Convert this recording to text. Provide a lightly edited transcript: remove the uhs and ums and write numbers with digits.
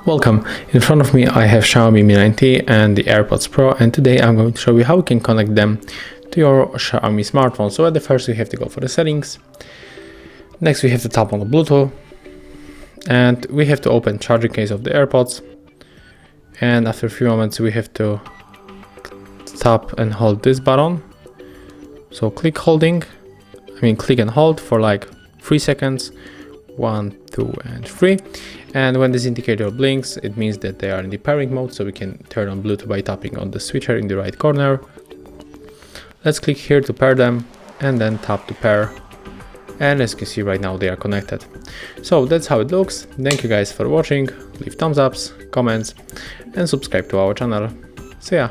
Welcome. In front of me I have XIAOMI Mi 9T and the AirPods Pro, and today I'm going to show you how you can connect them to your XIAOMI smartphone. So at the first we have to go for the settings. Next we have to tap on the Bluetooth, and we have to open charging case of the AirPods, and after a few moments we have to tap and hold this button. So click and hold for like 3 seconds. 1, 2, and 3, and when this indicator blinks, it means that they are in the pairing mode, so we can turn on Bluetooth by tapping on the switcher in the right corner. Let's click here to pair them and then tap to pair, and as you can see right now they are connected. So that's how it looks. Thank you guys for watching. Leave thumbs ups, comments, and subscribe to our channel. See ya.